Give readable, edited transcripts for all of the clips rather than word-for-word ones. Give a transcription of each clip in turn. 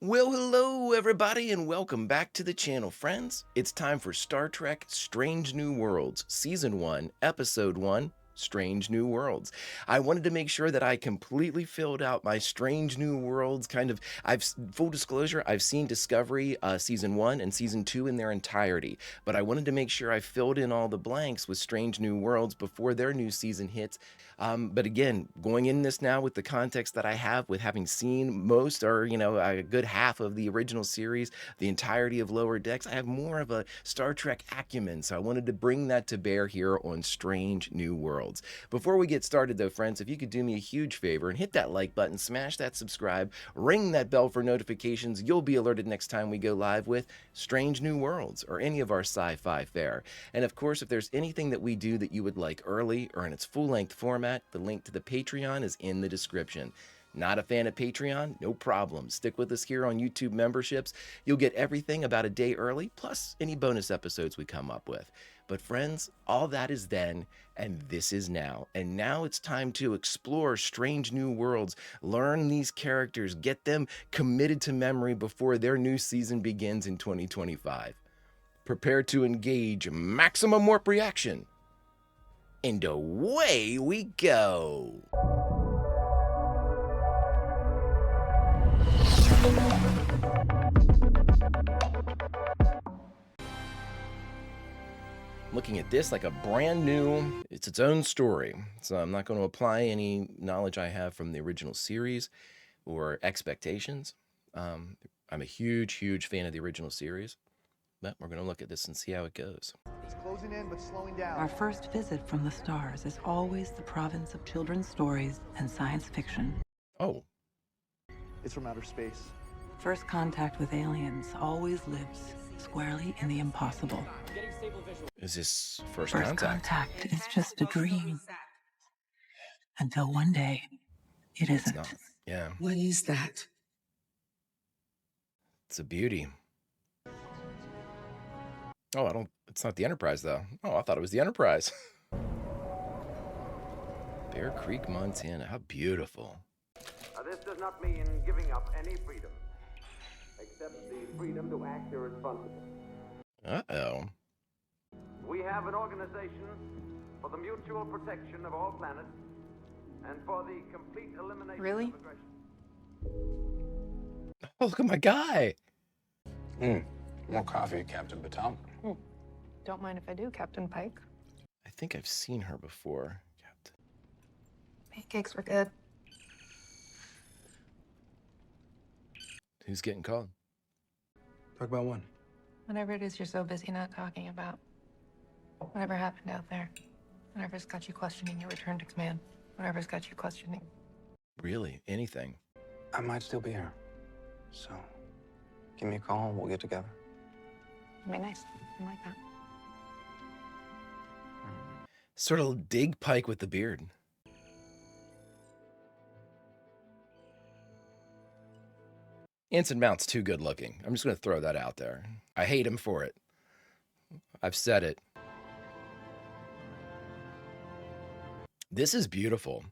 Well, hello everybody and welcome back to the channel, friends. It's time for Star Trek Strange New Worlds, Season 1, Episode 1, Strange New Worlds. I wanted to make sure that I completely filled out my Strange New Worlds full disclosure, I've seen Discovery Season 1 and Season 2 in their entirety, but I wanted to make sure I filled in all the blanks with Strange New Worlds before their new season hits. But again, going in this now with the context that I have with having seen most or, a good half of the original series, the entirety of Lower Decks, I have more of a Star Trek acumen. So I wanted to bring that to bear here on Strange New Worlds. Before we get started though, friends, if you could do me a huge favor and hit that like button, smash that subscribe, ring that bell for notifications, you'll be alerted next time we go live with Strange New Worlds or any of our sci-fi fare. And of course, if there's anything that we do that you would like early or in its full-length format, the link to the Patreon is in the description. Not a fan of Patreon? No problem. Stick with us here on YouTube memberships. You'll get everything about a day early, plus any bonus episodes we come up with. But friends, all that is then, and this is now. And now it's time to explore Strange New Worlds, learn these characters, get them committed to memory before their new season begins in 2025. Prepare to engage maximum warp reaction. And away we go. Looking at this like a brand new, it's its own story. So I'm not going to apply any knowledge I have from the original series or expectations. I'm a huge fan of the original series, but we're going to look at this and see how it goes. It's closing in, but slowing down. Our first visit from the stars is always the province of children's stories and science fiction. Oh. It's from outer space. First contact with aliens always lives squarely in the impossible. Is this first First contact is just a dream. Until one day, it It's isn't. not. Yeah, What is that? it's a beauty. Oh, it's not the Enterprise though. Oh, I thought it was the Enterprise. Bear Creek, Montana. How beautiful. This does not mean giving up any freedom, except the freedom to act irresponsibly. Uh-oh. We have an organization for the mutual protection of all planets and for the complete elimination Really? of aggression. Oh, look at my guy. More coffee, Captain Batum. Don't mind if I do, Captain Pike. I think I've seen her before. Captain. Pancakes were good. Who's getting called? Talk about one. Whatever it is you're so busy not talking about. Whatever happened out there. Whatever's got you questioning your return to command. Whatever's got you questioning. Really? Anything? I might still be here. So, give me a call and we'll get together. It'd be nice. I like that. Sort of dig Pike with the beard. Anson Mount's too good looking. I'm just going to throw that out there. I hate him for it. I've said it. This is beautiful.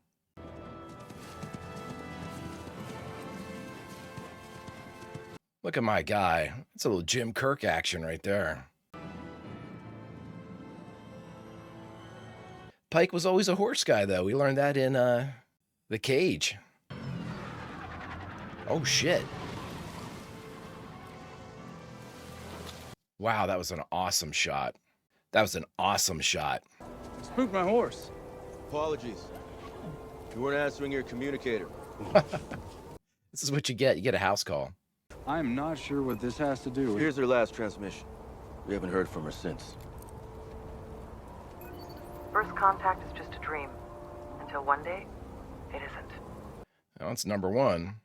Look at my guy. That's a little Jim Kirk action right there. Pike was always a horse guy, though. We learned that in The Cage. Oh, shit. Wow, that was an awesome shot. That was an awesome shot. Spooked my horse. Apologies. You weren't answering your communicator. This is what you get. You get a house call. I'm not sure what this has to do with... Here's her last transmission. We haven't heard from her since. First contact is just a dream. Until one day, it isn't. Oh, it's number one.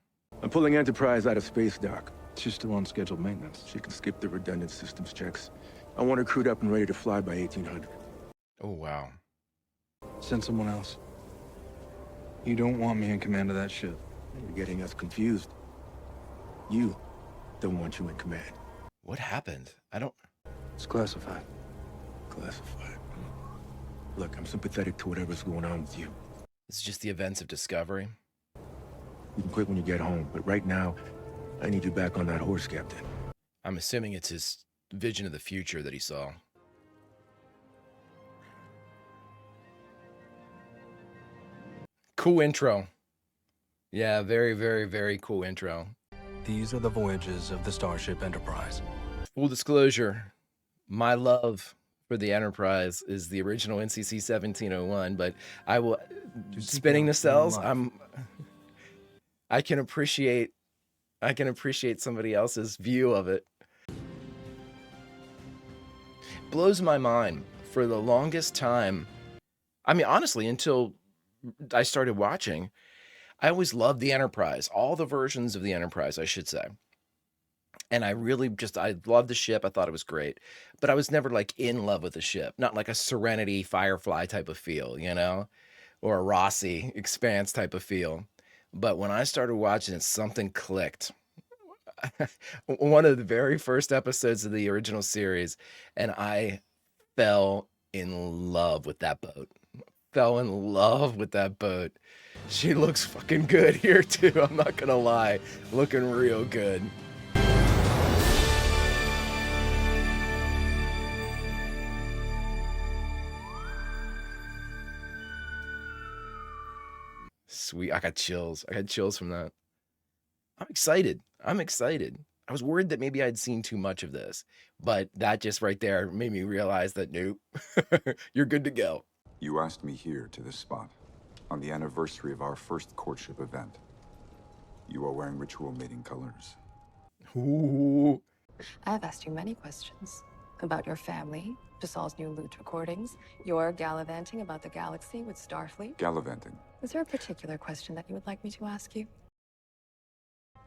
I'm pulling Enterprise out of space dock. She's still on scheduled maintenance. She can skip the redundant systems checks. I want her crewed up and ready to fly by 1800. Oh, wow. Send someone else. You don't want me in command of that ship. You're getting us confused. You don't want you in command. What happened? I don't... It's classified. Classified. Look, I'm sympathetic to whatever's going on with you. It's just the events of Discovery. You can quit when you get home, but right now, I need you back on that horse, Captain. I'm assuming it's his vision of the future that he saw. Cool intro. Yeah, very, very, very cool intro. These are the voyages of the Starship Enterprise. Full disclosure, my love for the Enterprise is the original NCC 1701, but I will spinning the cells. I can appreciate somebody else's view of it. Blows my mind for the longest time. I mean, honestly, until I started watching, I always loved the Enterprise, all the versions of the Enterprise, I should say. And I loved the ship. I thought it was great, but I was never like in love with the ship, not like a Serenity Firefly type of feel, you know, or a Rossi Expanse type of feel. But when I started watching it, something clicked. One of the very first episodes of the original series, and I fell in love with that boat. Fell in love with that boat. She looks fucking good here too. I'm not gonna lie, looking real good. Sweet. I got chills. I had chills from that. I'm excited. I'm excited. I was worried that maybe I'd seen too much of this, but that just right there made me realize that nope, you're good to go. You asked me here to this spot, on the anniversary of our first courtship event. You are wearing ritual mating colors. Ooh. I've asked you many questions about your family, Jasal's new loot recordings, your gallivanting about the galaxy with Starfleet. Gallivanting. Is there a particular question that you would like me to ask you?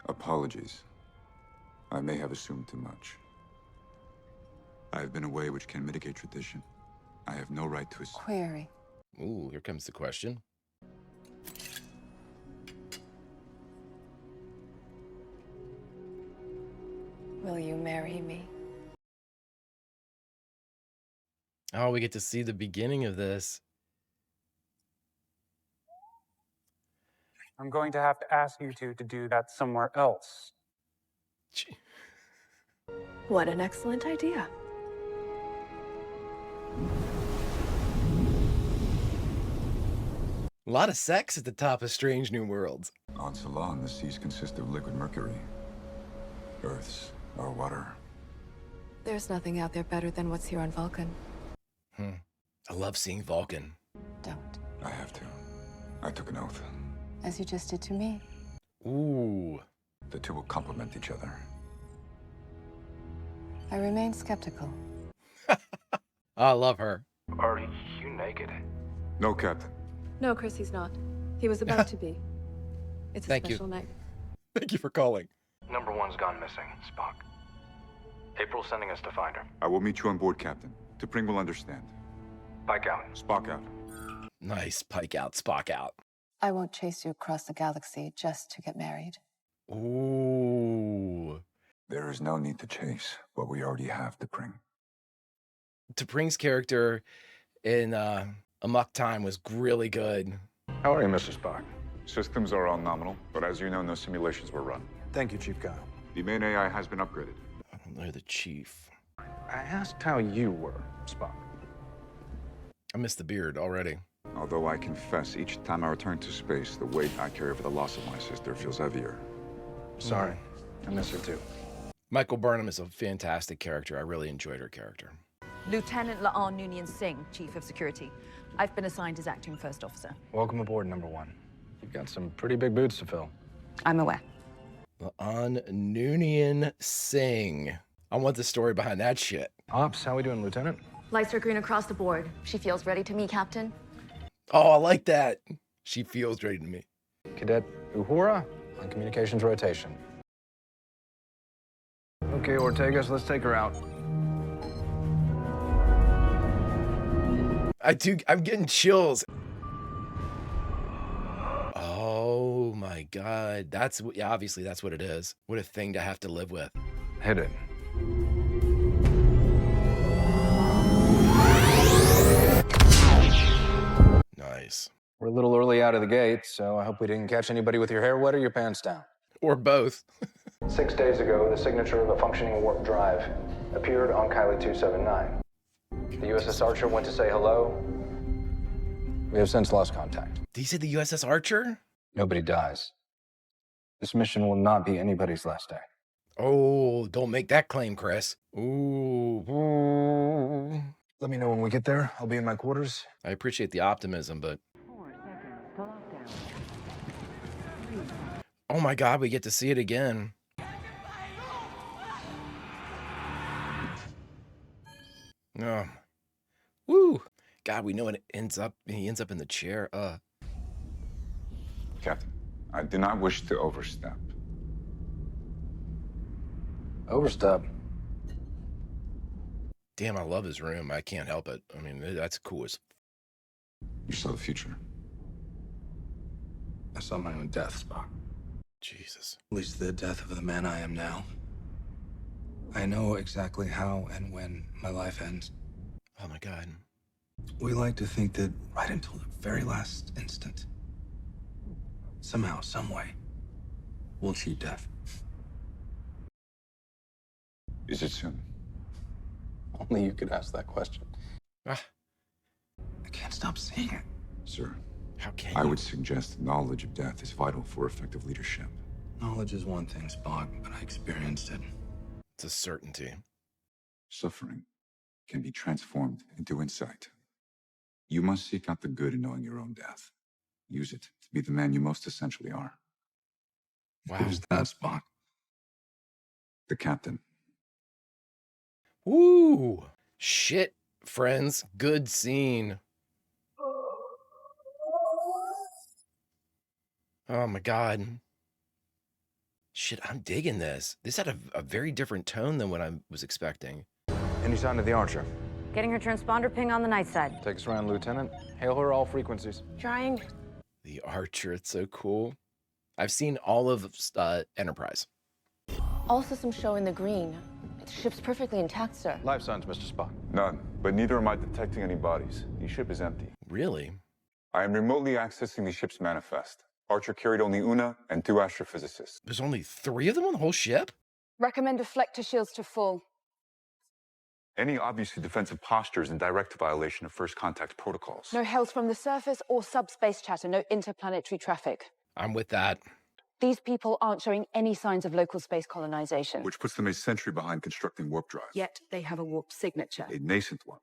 Apologies. I may have assumed too much. I have been away, which can mitigate tradition. I have no right to assume. Query. Ooh, here comes the question. Will you marry me? Oh, we get to see the beginning of this. I'm going to have to ask you two to do that somewhere else. Gee. What an excellent idea. A lot of sex at the top of Strange New Worlds. On Salon, the seas consist of liquid mercury. Earth's our water. There's nothing out there better than what's here on Vulcan. I love seeing Vulcan. Don't. I have to. I took an oath. As you just did to me. Ooh. The two will complement each other. I remain skeptical. I love her. Are you naked? No, Captain. No, Chris, he's not. He was about to be. It's a Thank you. special night. Thank you for calling. Number one's gone missing, Spock. April's sending us to find her. I will meet you on board, Captain. T'Pring will understand. Pike out. Spock out. Nice. Pike out, Spock out. I won't chase you across the galaxy just to get married. Ooh. There is no need to chase what we already have, T'Pring. T'Pring's character in Amok Time was really good. How are you, Mr. Spock? Systems are all nominal, but as you know, no simulations were run. Thank you, Chief Kyle. The main AI has been upgraded. They're the chief. I asked how you were, Spock. I miss the beard already. Although I confess, each time I return to space, the weight I carry for the loss of my sister feels heavier. Sorry, I miss her too. Michael Burnham is a fantastic character. I really enjoyed her character. Lieutenant La'an Noonien Singh, Chief of Security. I've been assigned as acting first officer. Welcome aboard, number one. You've got some pretty big boots to fill. I'm aware. La'an Noonien Singh. I want the story behind that shit. Ops, how we doing, Lieutenant? Lights are green across the board. She feels ready to meet Captain. Oh, I like that. She feels ready to me. Cadet Uhura on communications rotation. Okay, Ortegas, let's take her out. I'm getting chills. Oh my God. Yeah, obviously that's what it is. What a thing to have to live with. Hit it. Nice. We're a little early out of the gate, so I hope we didn't catch anybody with your hair wet or your pants down. Or both. 6 days ago, the signature of a functioning warp drive appeared on Kylie 279. The USS Archer went to say hello. We have since lost contact. Did he say the USS Archer? Nobody dies. This mission will not be anybody's last day. Oh, don't make that claim, Chris. Ooh. Let me know when we get there. I'll be in my quarters. I appreciate the optimism, but... Oh my God, we get to see it again. Oh. Woo. God, we know when he ends up in the chair. Captain, I do not wish to overstep. Overstep? Damn, I love his room. I can't help it. I mean, that's cool as... You saw the future. I saw my own death, Spock. Jesus. At least the death of the man I am now. I know exactly how and when my life ends. Oh my God. We like to think that right until the very last instant, somehow, some way, we'll cheat death. Is it soon? Only you could ask that question. Ah. I can't stop seeing it. Sir, how can I you? would suggest knowledge of death is vital for effective leadership. Knowledge is one thing, Spock, but I experienced it. It's a certainty. Suffering can be transformed into insight. You must seek out the good in knowing your own death. Use it to be the man you most essentially are. Wow. Who's that, Spock? The captain. Woo! Shit, friends. Good scene. Oh my God. Shit, I'm digging this. This had a very different tone than what I was expecting. Any sign of the Archer? Getting her transponder ping on the night side. Take us around, Lieutenant. Hail her all frequencies. Trying. The Archer, it's so cool. I've seen all of Enterprise. All systems show in the green. The ship's perfectly intact, sir. Life signs, Mr. Spock. None, but neither am I detecting any bodies. The ship is empty. Really? I am remotely accessing the ship's manifest. Archer carried only Una and 2 astrophysicists. There's only 3 of them on the whole ship? Recommend deflector shields to full. Any obviously defensive posture is in direct violation of first contact protocols. No hails from the surface or subspace chatter, no interplanetary traffic. I'm with that. These people aren't showing any signs of local space colonization. Which puts them a century behind constructing warp drives. Yet they have a warp signature. A nascent one.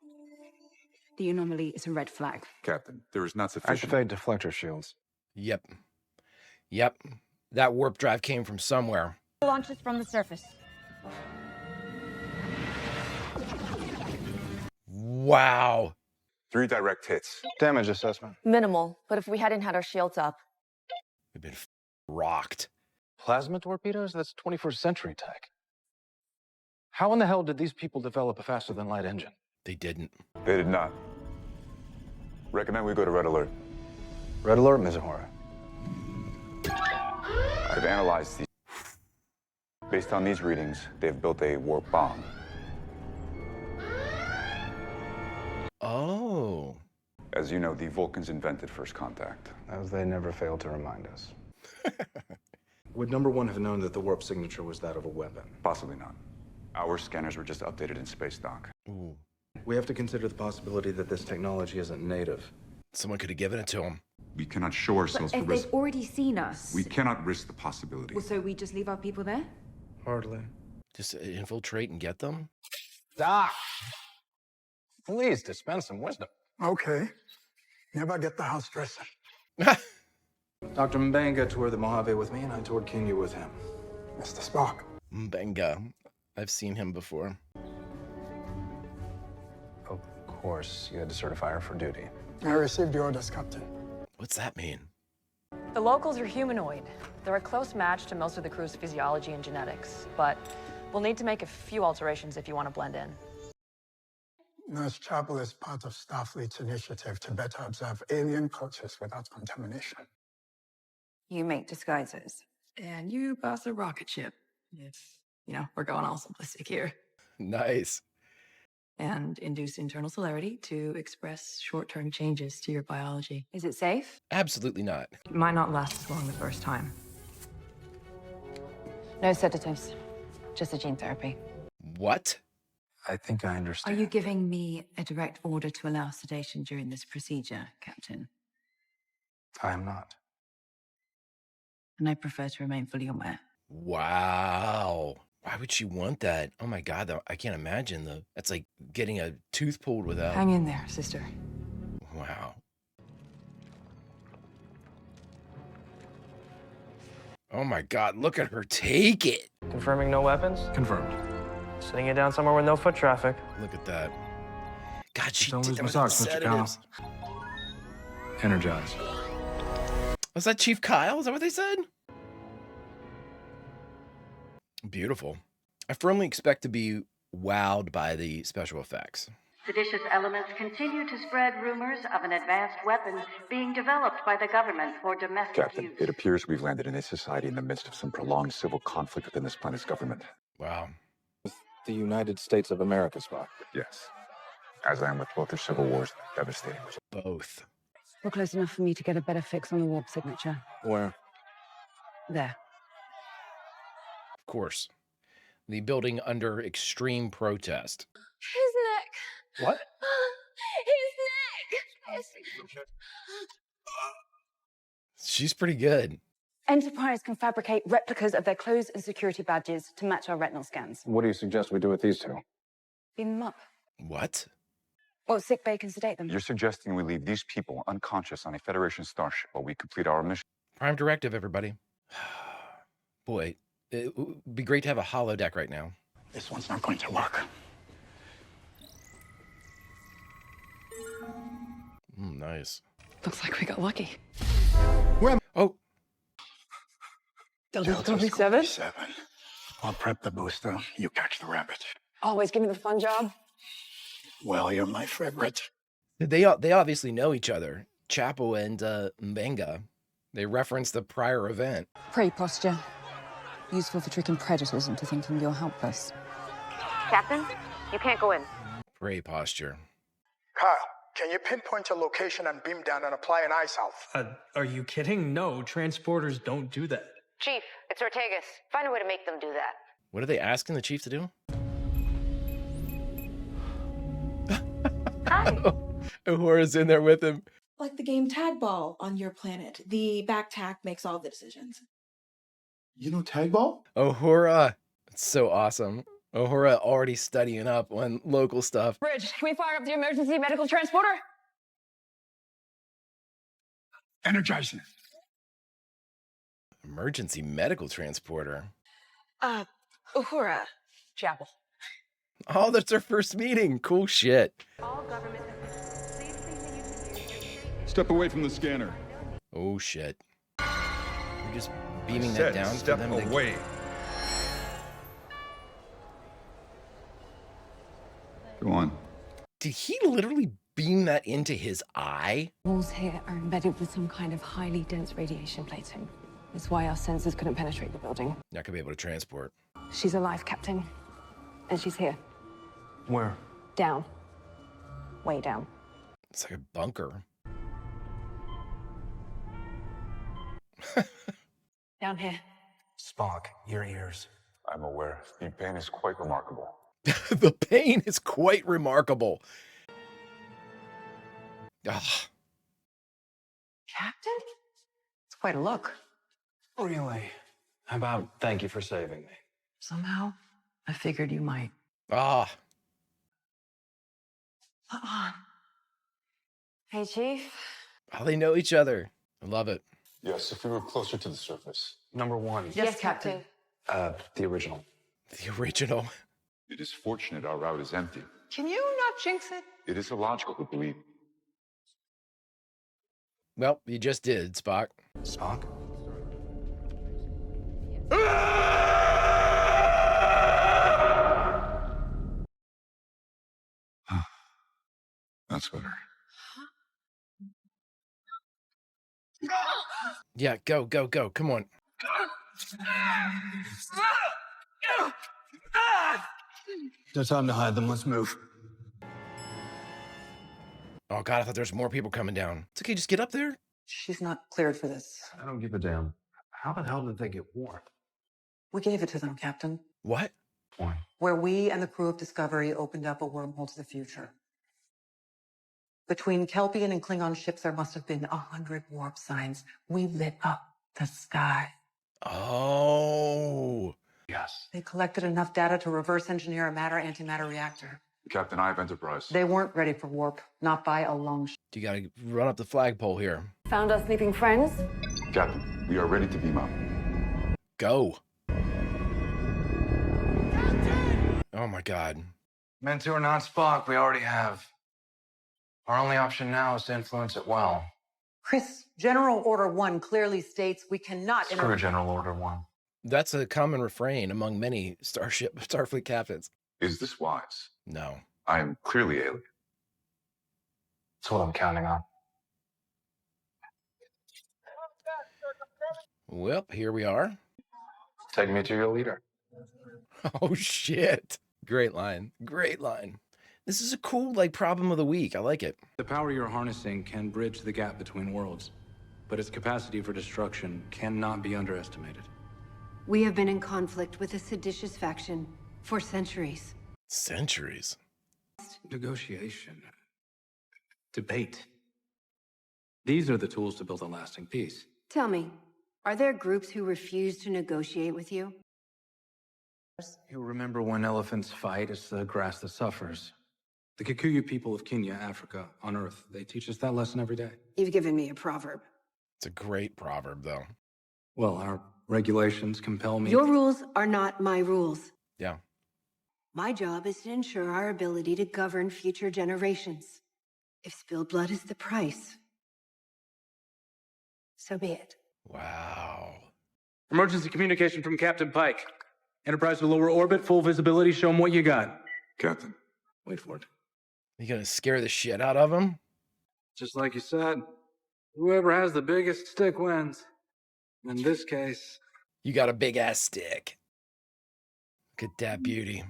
The anomaly is a red flag. Captain, there is not sufficient... Activate deflector shields. Yep. Yep. That warp drive came from somewhere. Launches from the surface. Wow. 3 direct hits. Damage assessment. Minimal, but if we hadn't had our shields up. We've been rocked. Plasma torpedoes? That's 21st century tech. How in the hell did these people develop a faster-than-light engine? They didn't. They did not. Recommend we go to Red Alert. Red Alert, Mizahora. I've analyzed these. Based on these readings, they've built a warp bomb. Oh. As you know, the Vulcans invented first contact. As they never fail to remind us. Would number 1 have known that the warp signature was that of a weapon? Possibly not. Our scanners were just updated in space dock. Ooh. We have to consider the possibility that this technology isn't native. Someone could have given it to them. We cannot show ourselves But for if risk. they've already seen us... We cannot risk the possibility. Well, so we just leave our people there? Hardly. Just infiltrate and get them? Doc! Please dispense some wisdom. Okay. Never get the house dressing. Dr. Mbenga toured the Mojave with me, and I toured Kenya with him. Mr. Spock. Mbenga. I've seen him before. Of course, you had to certify her for duty. I received the orders, Captain. What's that mean? The locals are humanoid. They're a close match to most of the crew's physiology and genetics, but we'll need to make a few alterations if you want to blend in. Nurse Chapel is part of Starfleet's initiative to better observe alien cultures without contamination. You make disguises. And you boss a rocket ship. If, we're going all simplistic here. Nice. And induce internal celerity to express short-term changes to your biology. Is it safe? Absolutely not. It might not last as long the first time. No sedatives, just a gene therapy. What? I think I Are understand. you giving me a direct order to allow sedation during this procedure, Captain? I am not. And I prefer to remain fully aware. Wow. Why would she want that? Oh my God, I can't imagine that's like getting a tooth pulled without. Hang in there, sister. Wow. Oh my God, look at her take it. Confirming no weapons? Confirmed. Sitting it down somewhere with no foot traffic. Look at that. God, she Don't did lose that my without socks, Mr. Kyle. sedatives. Energize. Was that Chief Kyle? Is that what they said? Beautiful. I firmly expect to be wowed by the special effects. Seditious elements continue to spread rumors of an advanced weapon being developed by the government for domestic Captain, use. it appears we've landed in a society in the midst of some prolonged civil conflict within this planet's government. Wow. The United States of America, Spock. Yes. As I am with both their civil wars, devastating. Both. We're close enough for me to get a better fix on the warp signature. Where? There. Of course. The building under extreme protest. His neck. What? His neck. She's pretty good. Enterprise can fabricate replicas of their clothes and security badges to match our retinal scans. What do you suggest we do with these two? Beam them up. What? Well, sick bay can sedate them. You're suggesting we leave these people unconscious on a Federation starship while we complete our mission? Prime directive, everybody. Boy, it would be great to have a holodeck right now. This one's not going to work. Nice. Looks like we got lucky. Oh. Delta 7? I'll prep the booster. You catch the rabbit. Always give me the fun job. Well, you're my favorite. They obviously know each other. Chapo and Mbenga. They reference the prior event. Prey posture. Useful for tricking predators into thinking you're helpless. Captain, you can't go in. Prey posture. Kyle, can you pinpoint a location and beam down and apply an ice health? Are you kidding? No, transporters don't do that. Chief, it's Ortegas. Find a way to make them do that. What are they asking the chief to do? Hi. Uhura's in there with him. Like the game Tag Ball on your planet. The back tack makes all the decisions. You know tag ball? Uhura. It's so awesome. Uhura already studying up on local stuff. Bridge, can we fire up the emergency medical transporter? Energizing. Emergency medical transporter. Uhura. Chapel. Oh, that's our first meeting. Cool shit. Step away from the scanner. Oh shit. We're just beaming I that said down step for them away. Go on. Did he literally beam that into his eye? Walls here are embedded with some kind of highly dense radiation plating. That's why our sensors couldn't penetrate the building. Not gonna be able to transport. She's alive, Captain. And she's here. Where? Down. Way down. It's like a bunker. Down here. Spock, your ears. I'm aware. The pain is quite remarkable. The pain is quite remarkable. Ah. Captain? It's quite a look. Really? How about thank you for saving me? Somehow, I figured you might. Ah. Hey, Chief. Oh, they know each other. I love it. Yes, if we were closer to the surface. Number one. Yes, Captain. The original. The original. It is fortunate our route is empty. Can you not jinx it? It is illogical to believe. Well, you just did, Spock. Spock? That's better. Yeah, go, go, go. Come on. No time to hide them. Let's move. Oh, God, I thought there's more people coming down. It's okay, just get up there. She's not cleared for this. I don't give a damn. How the hell did they get warm? We gave it to them, Captain. What? Where we and the crew of Discovery opened up a wormhole to the future. Between Kelpian and Klingon ships, there must have been 100 warp signs. We lit up the sky. Oh. Yes. They collected enough data to reverse engineer a matter-antimatter reactor. Captain, I have Enterprise. They weren't ready for warp, not by a long shot. You gotta run up the flagpole here. Found our sleeping friends? Captain, we are ready to beam up. Go. Oh my God. Mentor, not Spock, we already have. Our only option now is to influence it well. Chris, General Order 1 clearly states we cannot... Screw General Order 1. That's a common refrain among many Starfleet captains. Is this wise? No. I am clearly alien. That's what I'm counting on. Well, here we are. Take me to your leader. Oh, shit. Great line. Great line. This is a cool, problem of the week. I like it. The power you're harnessing can bridge the gap between worlds, but its capacity for destruction cannot be underestimated. We have been in conflict with a seditious faction for centuries. Centuries? Negotiation. Debate. These are the tools to build a lasting peace. Tell me, are there groups who refuse to negotiate with you? You remember when elephants fight, it's the grass that suffers. The Kikuyu people of Kenya, Africa, on Earth, they teach us that lesson every day. You've given me a proverb. It's a great proverb, though. Well, our regulations compel me... Your rules are not my rules. Yeah. My job is to ensure our ability to govern future generations. If spilled blood is the price, so be it. Wow. Emergency communication from Captain Pike. Enterprise to lower orbit, full visibility, show him what you got. Captain. Wait for it. You gonna scare the shit out of him? Just like you said, whoever has the biggest stick wins. In this case... You got a big-ass stick. Look at that beauty.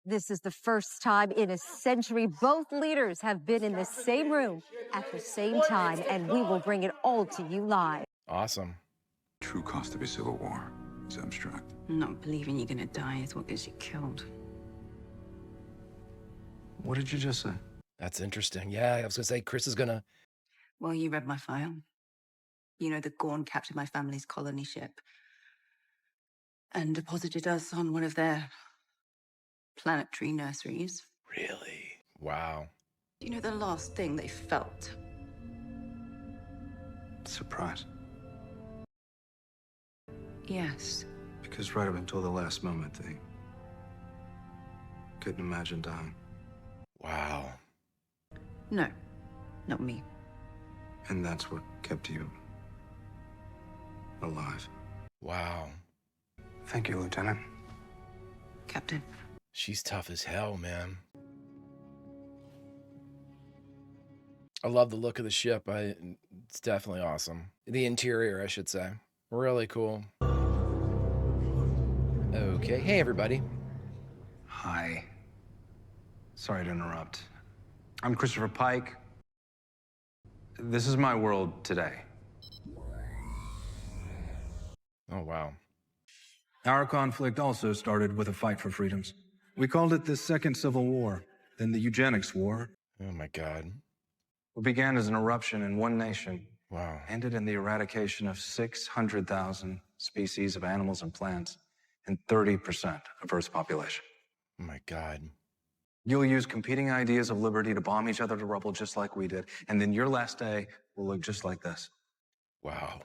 This is the first time in a century both leaders have been in the same room at the same time, and we will bring it all to you live. Awesome. True cost of a civil war is abstract. Not believing you're gonna die is what gets you killed. What did you just say? That's interesting. Yeah, I was gonna say Chris is gonna... Well, you read my file. You know, the Gorn captured my family's colony ship and deposited us on one of their planetary nurseries. Really? Wow. Do you know the last thing they felt? Surprise. Yes. Because right up until the last moment, they couldn't imagine dying. Wow. No, not me. And that's what kept you alive. Wow. Thank you, Lieutenant. Captain. She's tough as hell, man. I love the look of the ship. It's definitely awesome. The interior, I should say. Really cool. Okay, hey everybody. Hi. Sorry to interrupt. I'm Christopher Pike. This is my world today. Oh, wow. Our conflict also started with a fight for freedoms. We called it the Second Civil War, then the Eugenics War. Oh my God. What began as an eruption in one nation, wow, ended in the eradication of 600,000 species of animals and plants and 30% of Earth's population. Oh my God. You'll use competing ideas of liberty to bomb each other to rubble just like we did, and then your last day will look just like this. Wow.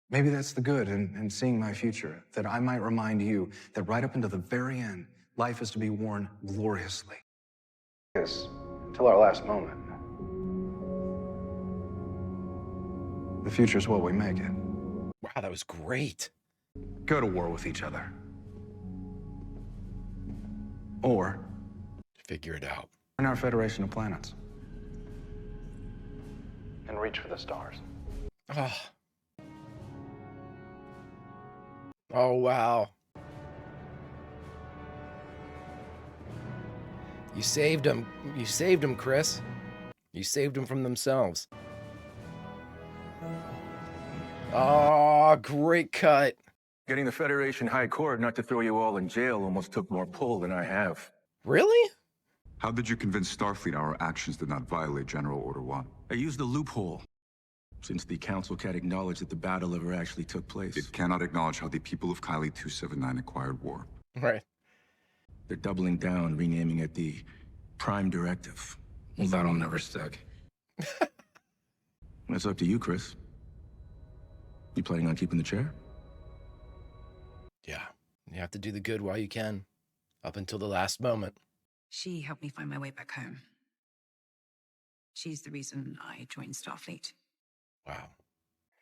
Maybe that's the good in seeing my future, that I might remind you that right up until the very end, life is to be worn gloriously. Yes, until our last moment. The future's what we make it. Wow, that was great. Go to war with each other. Or figure it out. In our Federation of Planets. And reach for the stars. Oh. Oh, wow. You saved them. You saved them, Chris. You saved them from themselves. Oh, great cut. Getting the Federation High Court not to throw you all in jail almost took more pull than I have. Really? How did you convince Starfleet our actions did not violate General Order 1? I used a loophole, since the Council can't acknowledge that the battle ever actually took place. It cannot acknowledge how the people of Kylie 279 acquired warp. Right. They're doubling down, renaming it the Prime Directive. Well, that'll never stick. That's up to you, Chris. You planning on keeping the chair? Yeah. You have to do the good while you can, up until the last moment. She helped me find my way back home. She's the reason I joined Starfleet. Wow.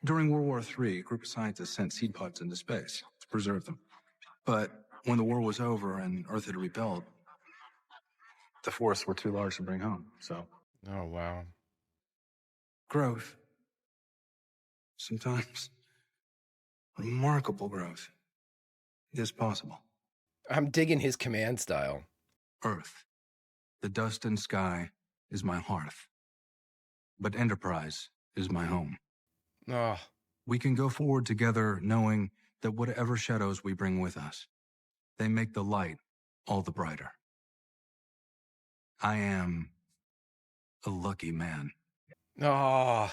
During World War III, a group of scientists sent seed pods into space to preserve them. But when the war was over and Earth had rebuilt, the forests were too large to bring home, so... Oh, wow. Growth. Sometimes remarkable growth is possible. I'm digging his command style. Earth, the dust and sky, is my hearth. But Enterprise is my home. Oh. We can go forward together knowing that whatever shadows we bring with us, they make the light all the brighter. I am a lucky man. Oh.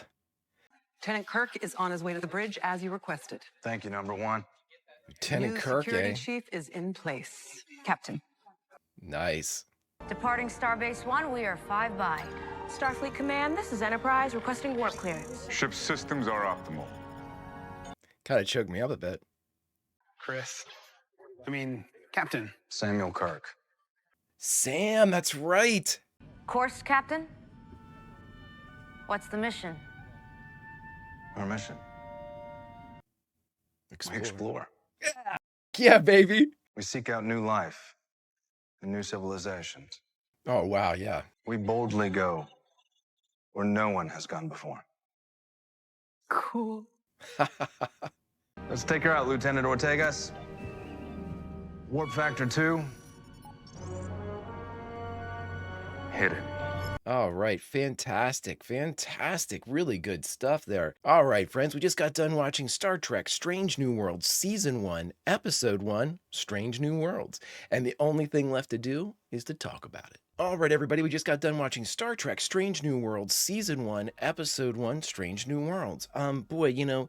Lieutenant Kirk is on his way to the bridge as you requested. Thank you, number one. Lieutenant New Kirk, security eh? chief is in place. Captain. Nice. Departing Starbase 1, we are 5 by. Starfleet Command, this is Enterprise requesting warp clearance. Ship systems are optimal. Kind of choked me up a bit. Captain. Samuel Kirk. Sam, that's right. Course, Captain? What's the mission? Our mission. Explore. Yeah, baby. We seek out new life and new civilizations. Oh, wow, yeah. We boldly go where no one has gone before. Cool. Let's take her out, Lieutenant Ortegas. Warp Factor 2. Hit it. All right, fantastic, fantastic, really good stuff there. All right, friends, we just got done watching Star Trek Strange New Worlds Season 1, Episode 1, Strange New Worlds. And the only thing left to do is to talk about it. All right, everybody, we just got done watching Star Trek Strange New Worlds Season 1, Episode 1, Strange New Worlds. Boy, you know...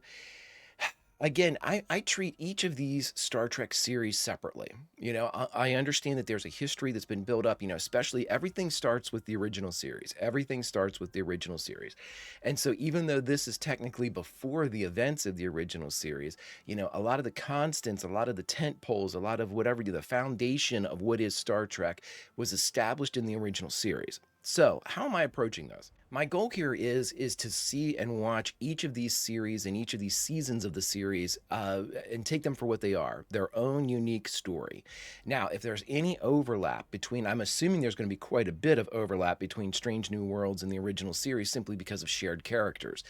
Again, I treat each of these Star Trek series separately. You know, I understand that there's a history that's been built up, you know, especially everything starts with the original series. Everything starts with the original series. And so even though this is technically before the events of the original series, you know, a lot of the constants, a lot of the tent poles, a lot of whatever, the foundation of what is Star Trek was established in the original series. So how am I approaching this? My goal here is to see and watch each of these series and each of these seasons of the series and take them for what they are, their own unique story. Now, if there's any overlap between, I'm assuming there's going to be quite a bit of overlap between Strange New Worlds and the original series simply because of shared characters.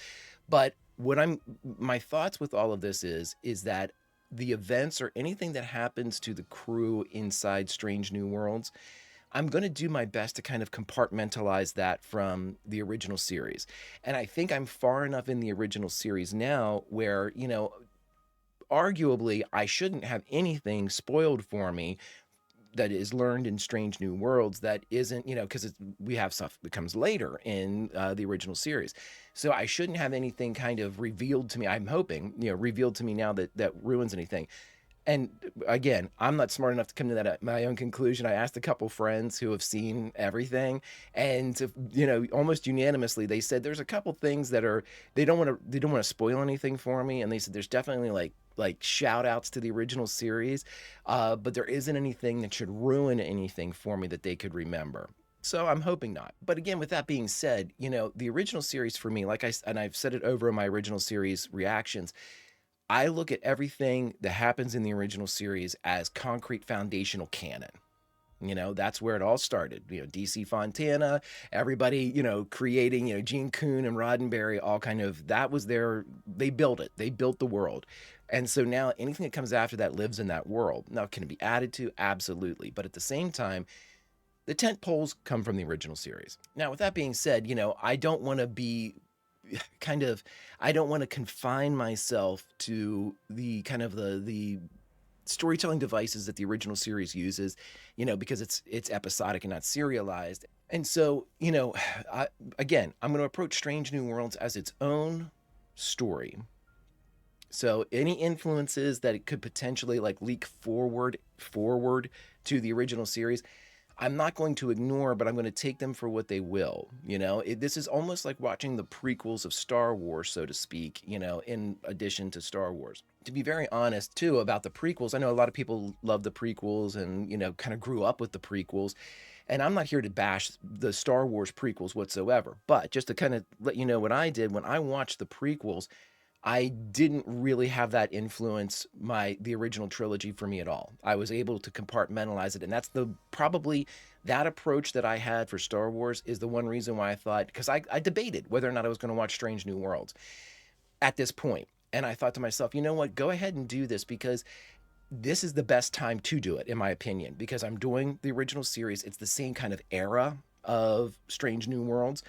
But my thoughts with all of this is that the events or anything that happens to the crew inside Strange New Worlds, I'm going to do my best to kind of compartmentalize that from the original series. And I think I'm far enough in the original series now where, you know, arguably I shouldn't have anything spoiled for me that is learned in Strange New Worlds that isn't, you know, because we have stuff that comes later in the original series. So I shouldn't have anything kind of revealed to me, I'm hoping, you know, revealed to me now that ruins anything. And again, I'm not smart enough to come to that my own conclusion. I asked a couple friends who have seen everything, and you know, almost unanimously, they said there's a couple things that are they don't want to spoil anything for me, and they said there's definitely like shout outs to the original series, but there isn't anything that should ruin anything for me that they could remember. So I'm hoping not. But again, with that being said, you know, the original series for me, I've said it over in my original series reactions, I look at everything that happens in the original series as concrete foundational canon. You know, that's where it all started. You know, DC Fontana, everybody, you know, creating, you know, Gene Coon and Roddenberry, all kind of, that was they built it. They built the world. And so now anything that comes after that lives in that world. Now, can it be added to? Absolutely. But at the same time, the tent poles come from the original series. Now, with that being said, you know, I don't want to be kind of, I don't want to confine myself to the kind of the storytelling devices that the original series uses, because it's episodic and not serialized. And so, again, I'm going to approach Strange New Worlds as its own story. So any influences that it could potentially like leak forward to the original series, I'm not going to ignore, but I'm going to take them for what they will. This is almost like watching the prequels of Star Wars, so to speak, in addition to Star Wars. To be very honest, too, about the prequels, I know a lot of people love the prequels and, kind of grew up with the prequels. And I'm not here to bash the Star Wars prequels whatsoever. But just to kind of let you know what I did when I watched the prequels, I didn't really have that influence the original trilogy for me at all. I was able to compartmentalize it, and that's probably that approach that I had for Star Wars is the one reason why I thought, because I debated whether or not I was going to watch Strange New Worlds at this point. And I thought to myself, you know what, go ahead and do this, because this is the best time to do it, in my opinion, because I'm doing the original series. It's the same kind of era of Strange New Worlds.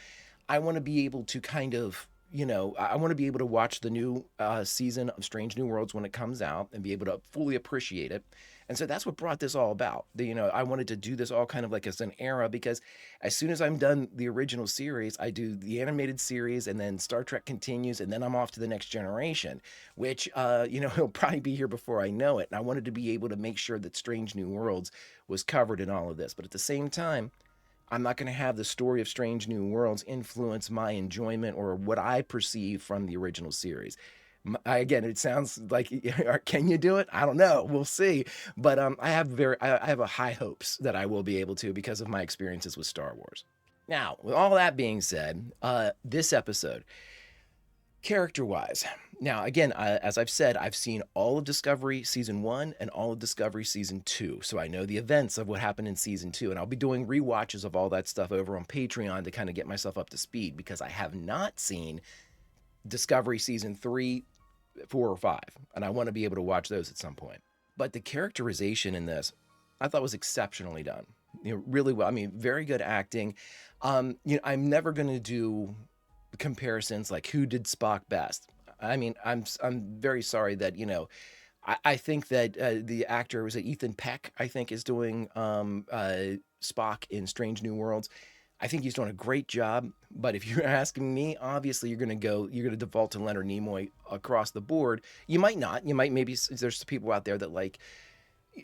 I want to be able to kind of, I want to be able to watch the new season of Strange New Worlds when it comes out and be able to fully appreciate it. And so that's what brought this all about. I wanted to do this all kind of like as an era, because as soon as I'm done the original series, I do the animated series, and then Star Trek continues, and then I'm off to the next generation, which, it'll probably be here before I know it. And I wanted to be able to make sure that Strange New Worlds was covered in all of this. But at the same time, I'm not going to have the story of Strange New Worlds influence my enjoyment or what I perceive from the original series. Again, it sounds like, can you do it? I don't know. We'll see. But I have a high hopes that I will be able to, because of my experiences with Star Wars. Now, with all that being said, this episode, character-wise, now again, as I've said, I've seen all of Discovery Season 1 and all of Discovery Season 2, so I know the events of what happened in Season 2, and I'll be doing rewatches of all that stuff over on Patreon to kind of get myself up to speed, because I have not seen Discovery Season 3, 4, or 5, and I want to be able to watch those at some point. But the characterization in this, I thought, was exceptionally done. Really well. I mean, very good acting. I'm never going to do comparisons like who did Spock best. I mean, I'm very sorry that, I think that the actor, was it Ethan Peck, I think, is doing Spock in Strange New Worlds. I think he's doing a great job, but if you're asking me, obviously you're going to default to Leonard Nimoy across the board. You might not. Maybe there's people out there that like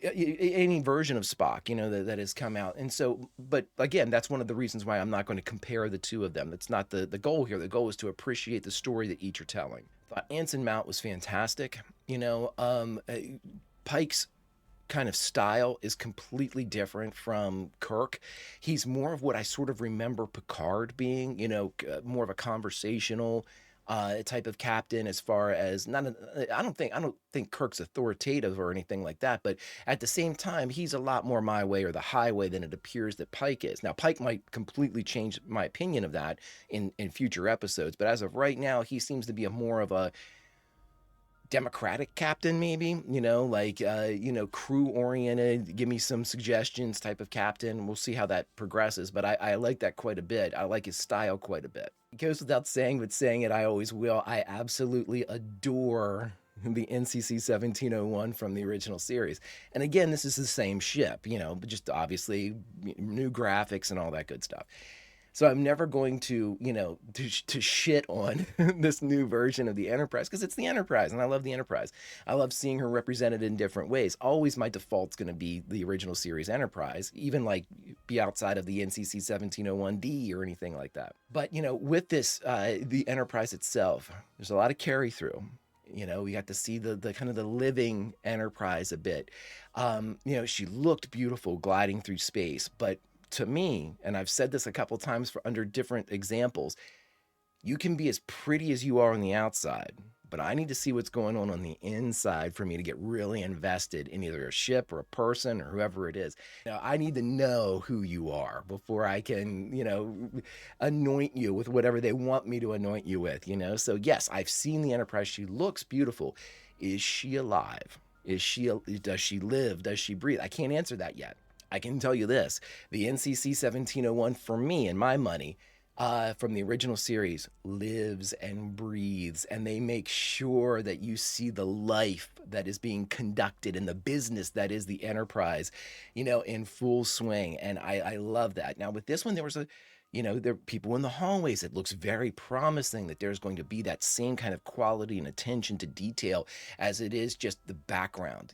any version of Spock, that has come out. And so, but again, that's one of the reasons why I'm not going to compare the two of them. That's not the goal here. The goal is to appreciate the story that each are telling. I thought Anson Mount was fantastic. Pike's kind of style is completely different from Kirk. He's more of what I sort of remember Picard being, more of a conversational type of captain, as far as I don't think Kirk's authoritative or anything like that, but at the same time, he's a lot more my way or the highway than it appears that Pike is. Now, Pike might completely change my opinion of that in future episodes, but as of right now, he seems to be more of a democratic captain, maybe, crew oriented, give me some suggestions type of captain. We'll see how that progresses, but I like that quite a bit. I like his style quite a bit. It goes without saying, but saying it, I always will. I absolutely adore the NCC 1701 from the original series. And again, this is the same ship, but just obviously new graphics and all that good stuff. So I'm never going to, to shit on this new version of the Enterprise, because it's the Enterprise, and I love the Enterprise. I love seeing her represented in different ways. Always my default's going to be the original series Enterprise, even like be outside of the NCC 1701D or anything like that. But, with this, the Enterprise itself, there's a lot of carry through. We got to see the kind of the living Enterprise a bit. She looked beautiful gliding through space, but to me, and I've said this a couple times under different examples, you can be as pretty as you are on the outside, but I need to see what's going on the inside for me to get really invested in either a ship or a person or whoever it is. I need to know who you are before I can, anoint you with whatever they want me to anoint you with, So yes, I've seen the Enterprise. She looks beautiful. Is she alive? Does she live? Does she breathe? I can't answer that yet. I can tell you this, the NCC 1701, for me and my money, from the original series lives and breathes, and they make sure that you see the life that is being conducted and the business that is the Enterprise, in full swing. And I love that. Now, with this one, there was there are people in the hallways. It looks very promising that there's going to be that same kind of quality and attention to detail as it is just the background.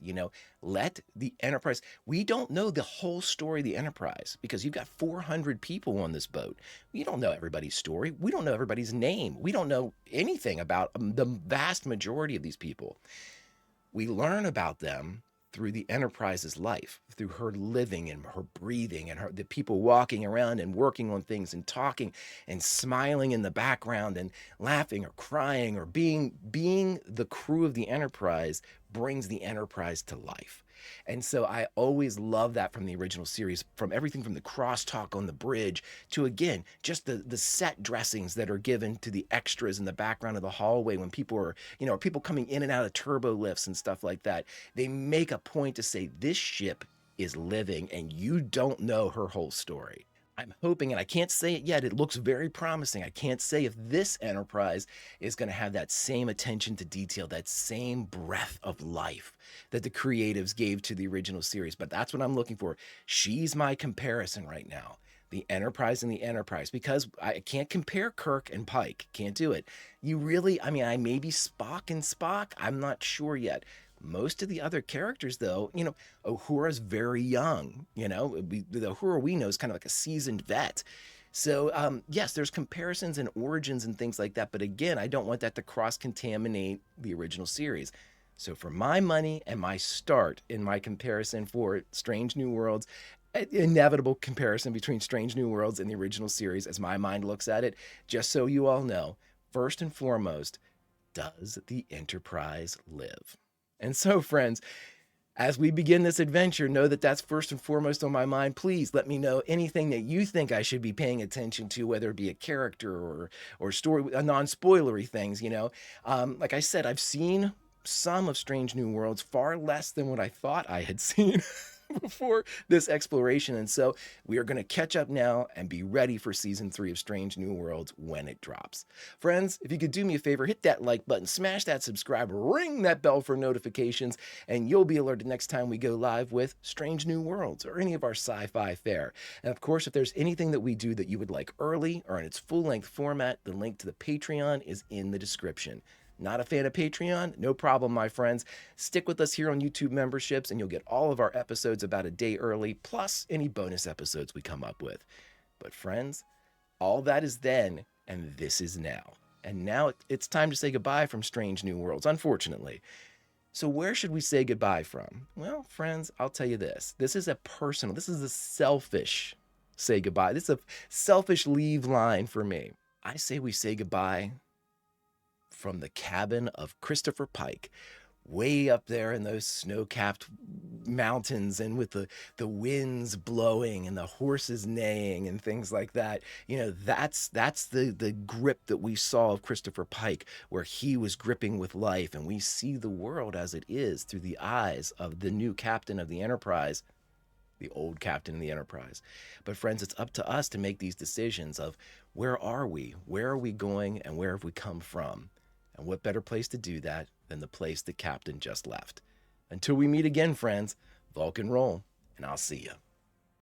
Let the Enterprise, we don't know the whole story of the Enterprise because you've got 400 people on this boat. We don't know everybody's story. We don't know everybody's name. We don't know anything about the vast majority of these people. We learn about them through the Enterprise's life, through her living and her breathing and the people walking around and working on things and talking and smiling in the background and laughing or crying or being the crew of the Enterprise brings the Enterprise to life. And so I always love that from the original series, from everything from the crosstalk on the bridge to, again, just the set dressings that are given to the extras in the background of the hallway when people are, people coming in and out of turbo lifts and stuff like that. They make a point to say this ship is living and you don't know her whole story. I'm hoping, and I can't say it yet, it looks very promising. I can't say if this Enterprise is going to have that same attention to detail, that same breath of life that the creatives gave to the original series, but that's what I'm looking for. She's my comparison right now. The Enterprise and the Enterprise, because I can't compare Kirk and Pike. Can't do it. I maybe Spock and Spock. I'm not sure yet. Most of the other characters, though, Uhura's very young. The Uhura we know is kind of like a seasoned vet. So, yes, there's comparisons and origins and things like that. But again, I don't want that to cross-contaminate the original series. So for my money and my start in my comparison for Strange New Worlds, inevitable comparison between Strange New Worlds and the original series as my mind looks at it, just so you all know, first and foremost, does the Enterprise live? And so, friends, as we begin this adventure, know that that's first and foremost on my mind. Please let me know anything that you think I should be paying attention to, whether it be a character or story, non-spoilery things, Like I said, I've seen some of Strange New Worlds, far less than what I thought I had seen before this exploration. And so we are going to catch up now and be ready for season 3 of Strange New Worlds when it drops. Friends, if you could do me a favor, hit that like button, smash that subscribe, ring that bell for notifications, and you'll be alerted next time we go live with Strange New Worlds or any of our sci-fi fare. And of course, if there's anything that we do that you would like early or in its full-length format, the link to the Patreon is in the description. Not a fan of Patreon? No problem, my friends. Stick with us here on YouTube memberships and you'll get all of our episodes about a day early, plus any bonus episodes we come up with. But friends, all that is then, and this is now. And now it's time to say goodbye from Strange New Worlds, unfortunately. So where should we say goodbye from? Well, friends, I'll tell you this. This is a selfish say goodbye. This is a selfish leave line for me. I say we say goodbye from the cabin of Christopher Pike, way up there in those snow-capped mountains and with the winds blowing and the horses neighing and things like that. That's the grip that we saw of Christopher Pike, where he was gripping with life, and we see the world as it is through the eyes of the new captain of the Enterprise, the old captain of the Enterprise. But friends, it's up to us to make these decisions of where are we going, and where have we come from? And what better place to do that than the place the captain just left? Until we meet again, friends, Vulcan roll, and I'll see you.